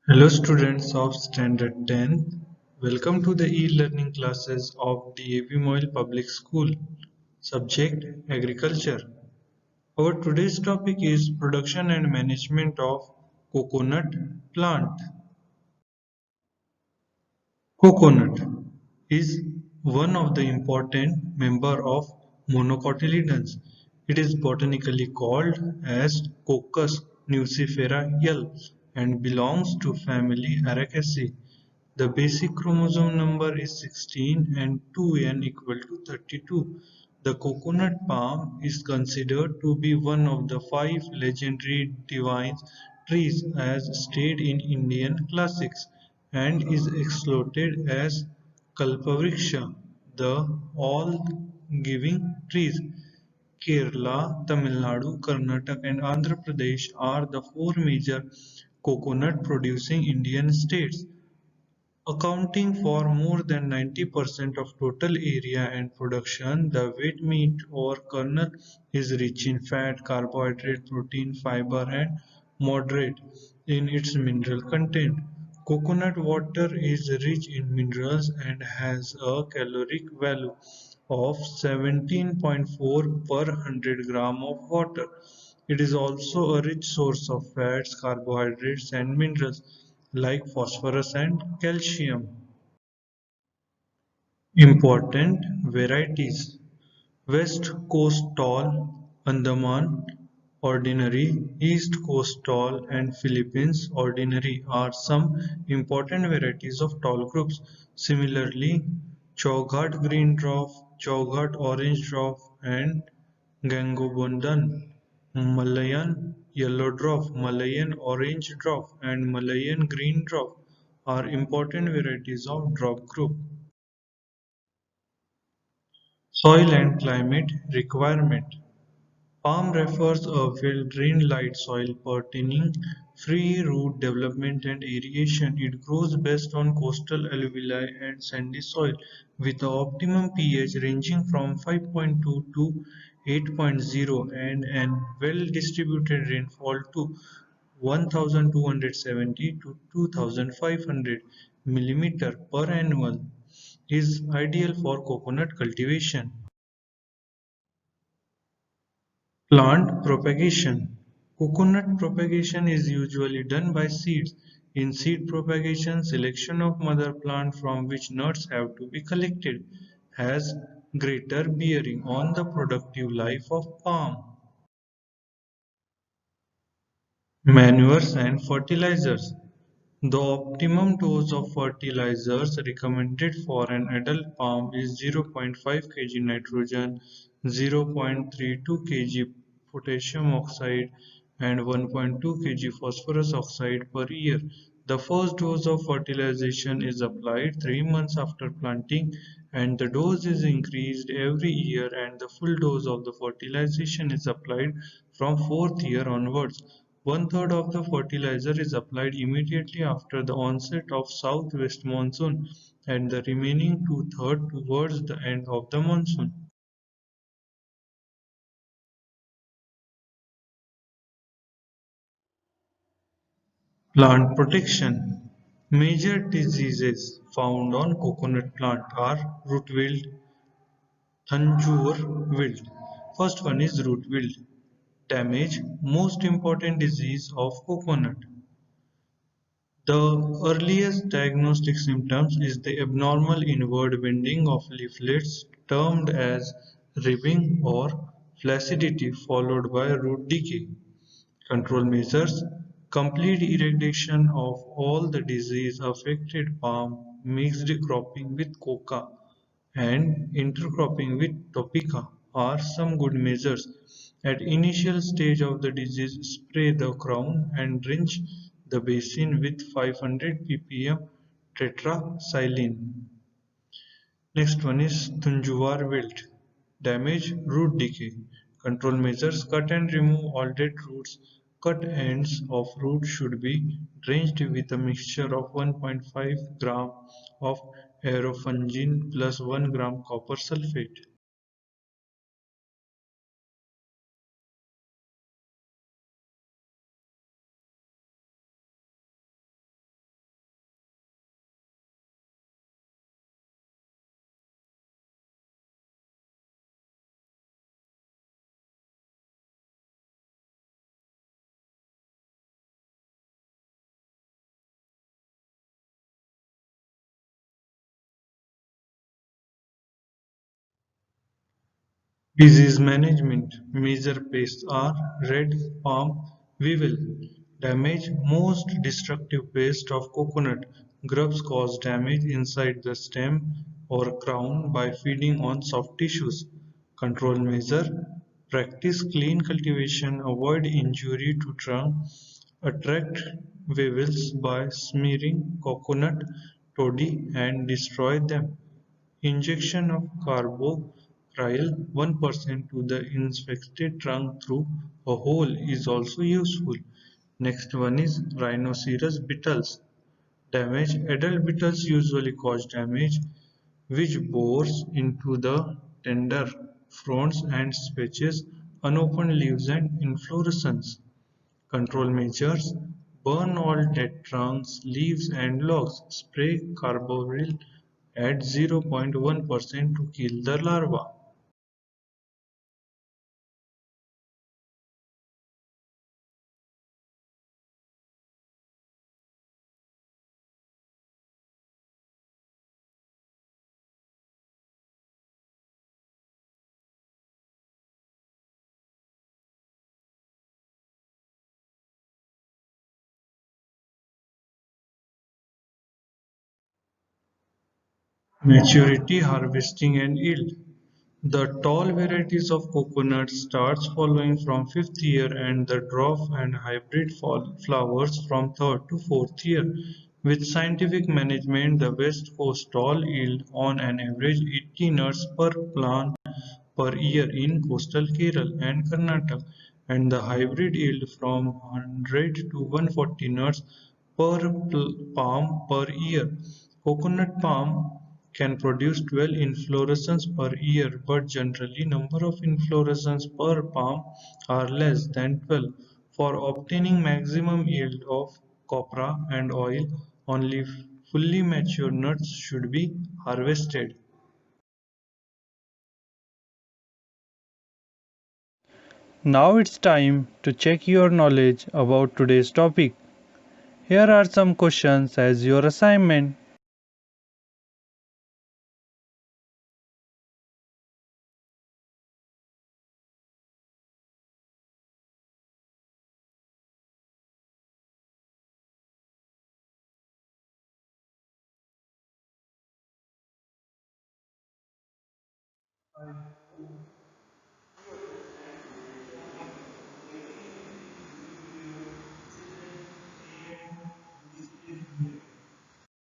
Hello students of Standard 10. Welcome to the e-learning classes of DAV Moyle Public School. Subject Agriculture. Our today's topic is production and management of coconut plant. Coconut is one of the important member of monocotyledons. It is botanically called as Cocos nucifera L and belongs to family Araceae. The basic chromosome number is 16 and 2n equal to 32. The coconut palm is considered to be one of the five legendary divine trees as stated in Indian classics and is exploited as Kalpavriksha, the all-giving trees. Kerala, Tamil Nadu, Karnataka and Andhra Pradesh are the four major coconut producing Indian states accounting for more than 90% of total area and production. The wheat meat or kernel is rich in fat, carbohydrate, protein, fiber, and moderate in its mineral content. Coconut water is rich in minerals and has a caloric value of 17.4 per 100 gram of water. It is also a rich source of fats, carbohydrates, and minerals like phosphorus and calcium. Important varieties: West Coast tall, Andaman ordinary, East Coast tall, and Philippines ordinary are some important varieties of tall groups. Similarly, Chaughat green dwarf, Chaughat orange dwarf, and Gangobundan, Malayan yellow dwarf, Malayan orange dwarf, and Malayan green dwarf are important varieties of dwarf group. Soil and climate requirement. Palm prefers a well-drained light soil pertaining free root development and aeration. It grows best on coastal alluvial and sandy soil with an optimum pH ranging from 5.2 to 8.0 and an well-distributed rainfall to 1270 to 2500 millimeter per annual is ideal for coconut cultivation. Plant propagation. Coconut propagation is usually done by seeds. In seed propagation, selection of mother plant from which nuts have to be collected has greater bearing on the productive life of palm. Manures and fertilizers. The optimum dose of fertilizers recommended for an adult palm is 0.5 kg nitrogen, 0.32 kg potassium oxide, and 1.2 kg phosphorus oxide per year. The first dose of fertilization is applied 3 months after planting, and the dose is increased every year, and the full dose of the fertilization is applied from fourth year onwards. One third of the fertilizer is applied immediately after the onset of southwest monsoon and the remaining two-thirds towards the end of the monsoon. Plant protection. Major diseases found on coconut plant are root wilt, Thanjour wilt. First one is root wilt. Damage, most important disease of coconut. The earliest diagnostic symptoms is the abnormal inward bending of leaflets termed as ribbing or flaccidity followed by root decay. Control measures: complete eradication of all the disease-affected palm, mixed cropping with coca, and intercropping with topica are some good measures. At initial stage of the disease, spray the crown and drench the basin with 500 ppm tetraxylin. Next one is Thunjuvar wilt. Damage, root decay. Control measures: cut and remove all dead roots. Cut ends of roots should be drenched with a mixture of 1.5 gram of aerofungin plus 1 gram copper sulfate. Disease management: major pests are red palm weevil. Damage: most destructive pest of coconut. Grubs cause damage inside the stem or crown by feeding on soft tissues. Control measure: practice clean cultivation, avoid injury to trunk, attract weevils by smearing coconut toddy and destroy them. Injection of carboxyl 1% to the infected trunk through a hole is also useful. Next one is rhinoceros beetles. Damage: adult beetles usually cause damage which bores into the tender fronds and patches, unopened leaves and inflorescence. Control measures: burn all dead trunks, leaves and logs. Spray carbaryl at 0.1% to kill the larva. Maturity, harvesting and yield. The tall varieties of coconut starts following from fifth year and the dwarf and hybrid flowers from third to fourth year. With scientific management, the West Coast tall yield on an average 80 nuts per plant per year in coastal Kerala and Karnataka, and the hybrid yield from 100 to 140 nuts per palm per year. Coconut palm can produce 12 inflorescences per year, but generally number of inflorescences per palm are less than 12. For obtaining maximum yield of copra and oil, only fully mature nuts should be harvested. Now it's time to check your knowledge about today's topic. Here are some questions as your assignment.